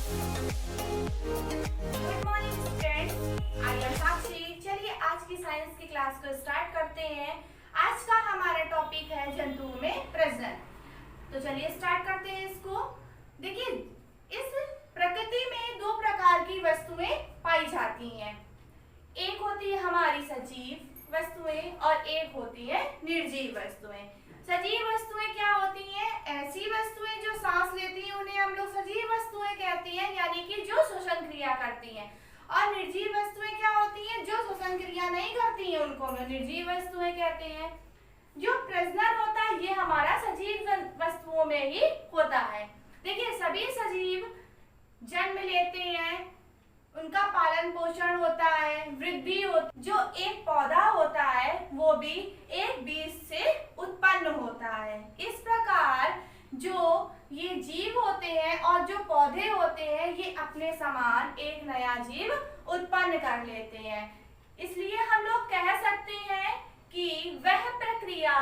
Good morning students, I am Sakshi. चलिए आज की साइंस की क्लास को स्टार्ट करते हैं। आज का हमारा टॉपिक है जंतुओं में प्रजनन। तो चलिए स्टार्ट करते हैं इसको। देखिए, इस प्रकृति में दो प्रकार की वस्तुएं पाई जाती हैं। एक होती है हमारी सजीव वस्तुएं और एक होती है निर्जीव वस्तुएं। सजीव वस्तुएं क्या होती हैं? ऐसी वस्तुएं जो सांस लेती हैं उन्हें हम लोग सजीव वस्तुएं कहते हैं, यानी कि जो श्वसन क्रिया करती हैं। और निर्जीव वस्तुएं क्या होती हैं? जो श्वसन क्रिया नहीं करती हैं उनको हम निर्जीव वस्तुएं कहते हैं। जो प्रजनन होता है ये हमारा सजीव वस्तुओं में ही होता है। देखिए, सभी सजीव जन्म लेते हैं, उनका पालन पोषण होता है, वृद्धि होती। जो एक पौधा होता है वो भी एक बीज से उत्पन्न होता है। इस प्रकार जो ये जीव होते हैं और जो पौधे होते हैं ये अपने समान एक नया जीव उत्पन्न कर लेते हैं। इसलिए हम लोग कह सकते हैं कि वह प्रक्रिया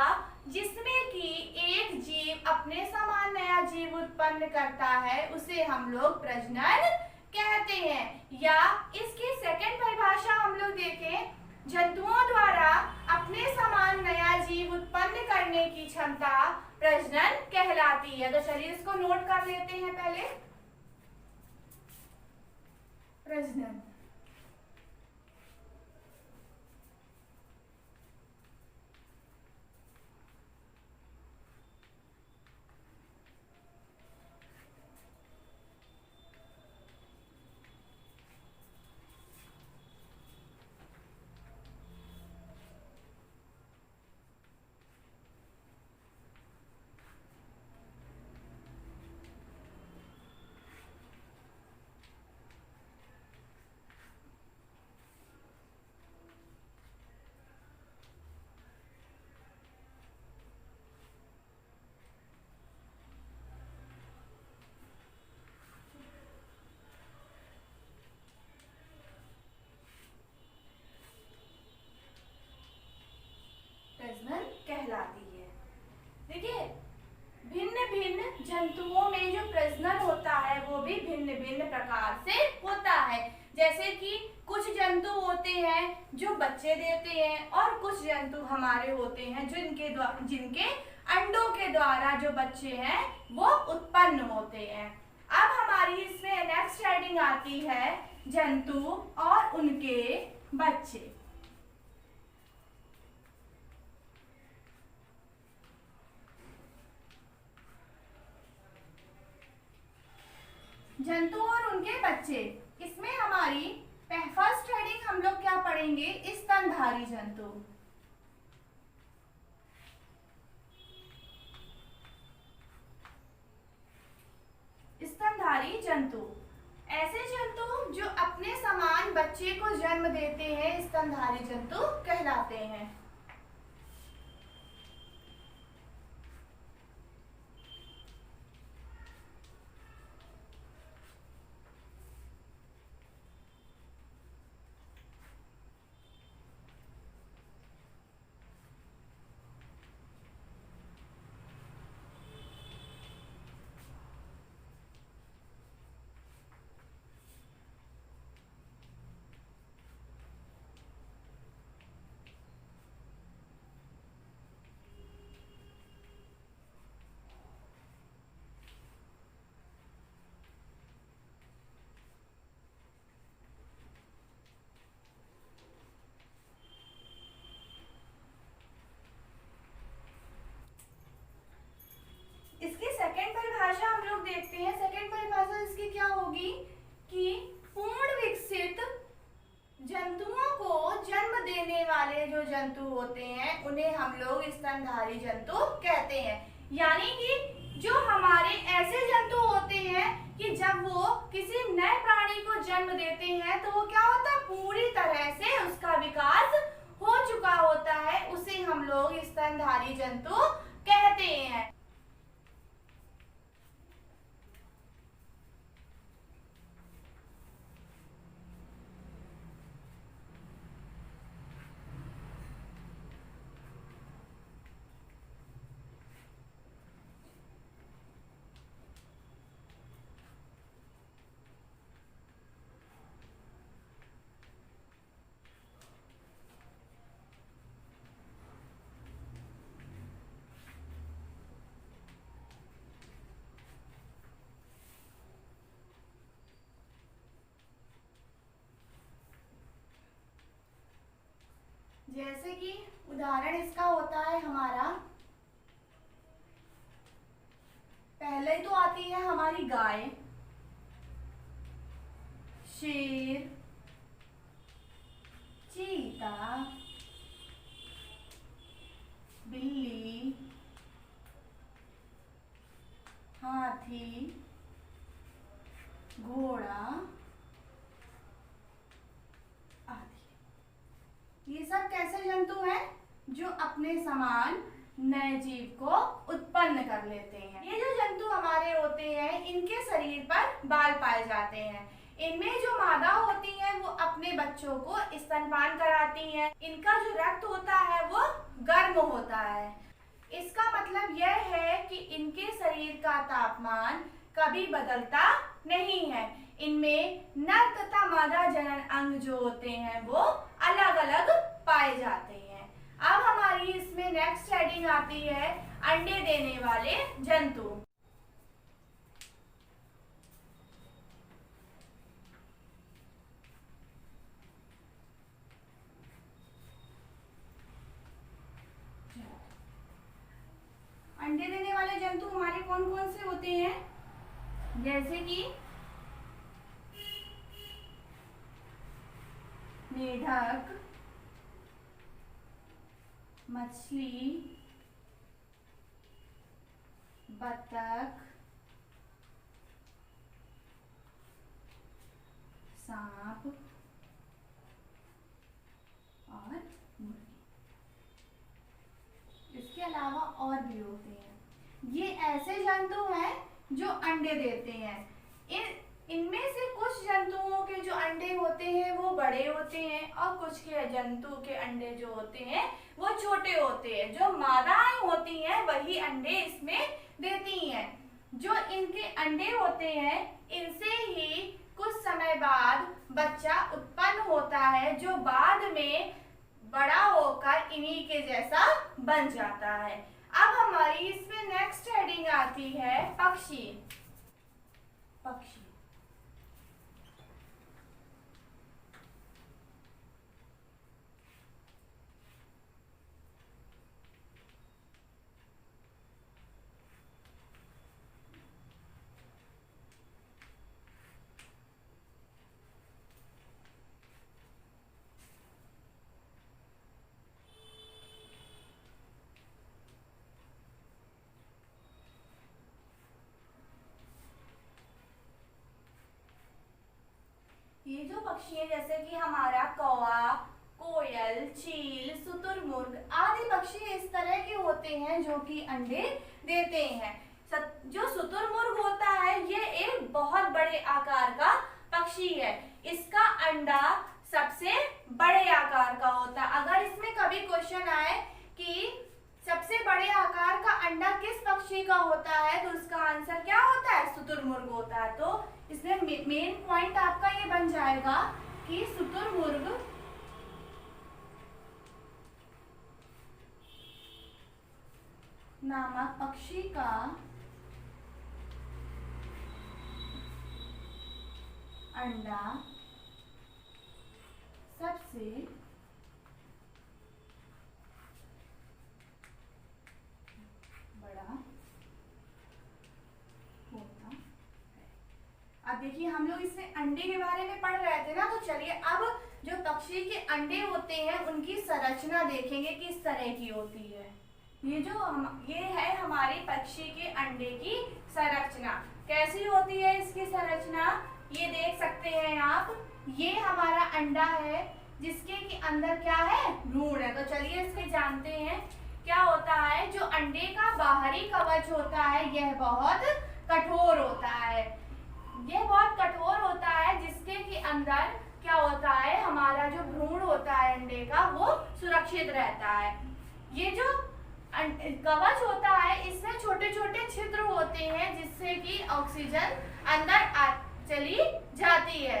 जिसमें कि एक जीव अपने समान नया जीव उत्पन्न करता है उसे हम लोग प्रजनन कहते हैं। या इसकी सेकंड परिभाषा हम लोग देखें, जंतुओं द्वारा अपने समान नया जीव उत्पन्न करने की क्षमता प्रजनन कहलाती है। तो चलिए इसको नोट कर लेते हैं पहले। प्रजनन प्रजनन कहलाती है। देखिए, भिन्न भिन्न जंतुओं में जो प्रजनन होता है वो भी भिन्न भिन्न प्रकार से होता है। जैसे कि कुछ जंतु होते हैं जो बच्चे देते हैं और कुछ जंतु हमारे होते हैं जिनके अंडों के द्वारा जो बच्चे हैं वो उत्पन्न होते हैं। अब हमारी इसमें नेक्स्ट हेडिंग आती है जंतु और उनके बच्चे। जंतु और उनके बच्चे, इसमें हमारी फर्स्ट हेडिंग हम लोग क्या पढ़ेंगे? स्तनधारी जंतु। स्तनधारी जंतु ऐसे जंतु जो अपने समान बच्चे को जन्म देते हैं स्तनधारी जंतु कहलाते हैं। इसकी सेकंड परिभाषा हम लोग देखते हैं। सेकंड परिभाषा इसकी क्या होगी कि पूर्ण विकसित जंतुओं को जन्म देने वाले जो जंतु होते हैं उन्हें हम लोग स्तनधारी जंतु कहते हैं। यानी कि जो हमारे ऐसे जंतु होते हैं कि जब वो किसी नए प्राणी को जन्म देते हैं तो वो क्या होता है, पूरी तरह से उसका विकास हो चुका होता है, उसे हम लोग स्तनधारी जंतु कहते हैं। कि उदाहरण इसका होता है हमारा, पहले तो आती है हमारी गाय, शेर, चीता, बिल्ली, हाथी, घोड़ा आदि। ये सब कैसे जंतु हैं? जो अपने समान नए जीव को उत्पन्न कर लेते हैं। ये जो जंतु हमारे होते हैं, इनके शरीर पर बाल पाए जाते हैं। इनमें जो मादा होती है वो अपने बच्चों को स्तनपान कराती हैं। इनका जो रक्त होता है वो गर्म होता है। इसका मतलब यह है कि इनके शरीर का तापमान कभी बदलता नहीं है। इनमें नर तथा मादा जनन अंग जो होते हैं वो अलग अलग पाए जाते हैं। अब हमारी इसमें नेक्स्ट हेडिंग आती है अंडे देने वाले जंतु। अंडे देने वाले जंतु हमारे कौन कौन से होते हैं? जैसे कि मेढक, मछली, बतख, सांप और मुर्गी। इसके अलावा और भी होते हैं। ये ऐसे जंतु हैं जो अंडे देते हैं। इनमें से कुछ जंतुओं के जो अंडे होते हैं वो बड़े होते हैं और कुछ के जंतु के अंडे जो होते हैं वो छोटे होते हैं। जो मादाएं होती हैं वही अंडे इसमें देती हैं। जो इनके अंडे होते हैं इनसे ही कुछ समय बाद बच्चा उत्पन्न होता है, जो बाद में बड़ा होकर इन्हीं के जैसा बन जाता है। अब हमारी इसमें नेक्स्ट हेडिंग आती है पक्षी। पक्षी ये जो पक्षी है जैसे कि हमारा कौवा, कोयल, चील, शुतुरमुर्ग आदि पक्षी इस तरह के होते हैं जो कि अंडे देते हैं। जो शुतुरमुर्ग होता है ये एक बहुत बड़े आकार का पक्षी है। इसका अंडा सबसे बड़े आकार का होता है। अगर इसमें कभी क्वेश्चन आए कि सबसे बड़े आकार का अंडा किस पक्षी का होता है तो उसका आंसर क्या होता है? शुतुरमुर्ग होता है। तो इसमें मेन पॉइंट आपका ये बन जाएगा कि शुतुरमुर्ग नामक पक्षी का अंडा सबसे बड़ा होता है। अब देखिए हम लोग इसमें अंडे के बारे में पढ़ रहे थे ना, तो चलिए अब जो पक्षी के अंडे होते हैं उनकी संरचना देखेंगे किस तरह की होती है। ये है हमारे पक्षी के अंडे की संरचना। कैसी होती है इसकी संरचना? ये देख सकते हैं आप, ये हमारा अंडा है जिसके कि अंदर क्या है? भ्रूण है। तो चलिए इसके जानते हैं क्या होता है। जो अंडे का बाहरी कवच होता है यह बहुत कठोर होता है। यह बहुत कठोर होता है जिसके कि अंदर क्या होता है, हमारा जो भ्रूण होता है अंडे का वो सुरक्षित रहता है। ये जो कवच होता है इसमें छोटे छोटे छिद्र होते हैं जिससे कि ऑक्सीजन अंदर चली जाती है।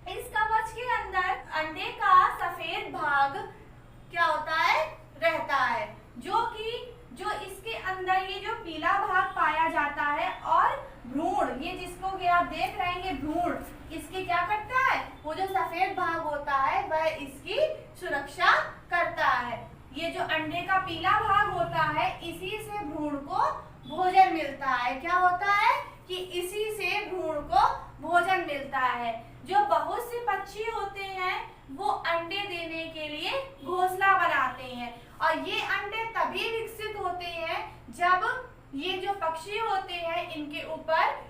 इस कवच के अंदर अंडे का सफेद भाग क्या होता है? रहता है, जो इसके अंदर ये जो पीला भाग पाया जाता है और भ्रूण, ये जिसको कि आप देख रहे हैं ये भ्रूण, इसकी क्या करता है? वो जो सफेद भाग होता है वह इसकी सुरक्षा करता है। ये जो अंडे का पीला भाग होता है, इसी से भ्रूण को भोजन मिलता है। क्या होता है कि इसी से भ्रूण को भोजन मिलता है। जो बहुत से पक्षी होते हैं वो अंडे देने के लिए घोंसला बनाते हैं और ये अंडे तभी विकसित होते हैं जब ये जो पक्षी होते हैं इनके ऊपर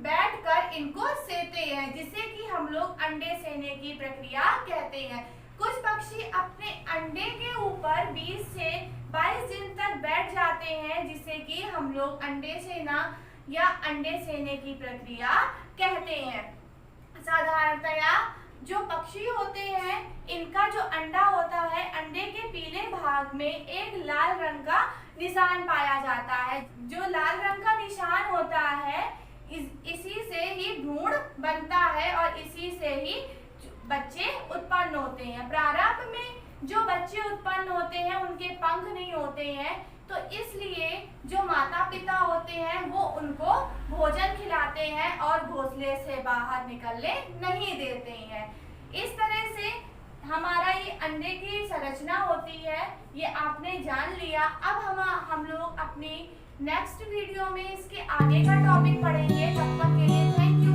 बैठकर इनको सेते हैं, जिसे कि हम लोग अंडे सेने की प्रक्रिया कहते हैं। कुछ पक्षी अपने अंडे के ऊपर 20 से 22 दिन तक बैठ जाते हैं, जिसे कि हम लोग अंडे सेना या अंडे सेने की प्रक्रिया कहते हैं। साधारणतया जो पक्षी होते हैं इनका जो अंडा होता है, अंडे के पीले भाग में एक लाल रंग का निशान पाया जाता है। जो लाल रंग का निशान होता है इसी से ही भ्रूण बनता है और इसी से ही बच्चे उत्पन्न होते हैं। प्रारंभ में जो बच्चे उत्पन्न होते हैं उनके पंख नहीं होते हैं, तो इसलिए जो माता पिता होते हैं वो उनको भोजन खिलाते हैं और घोंसले से बाहर निकलने नहीं देते हैं। इस तरह से हमारा ये अंडे की संरचना होती है, ये आपने जान लिया। अब हम लोग अपनी नेक्स्ट वीडियो में इसके आगे का टॉपिक पढ़ेंगे। तब तक के लिए थैंक यू।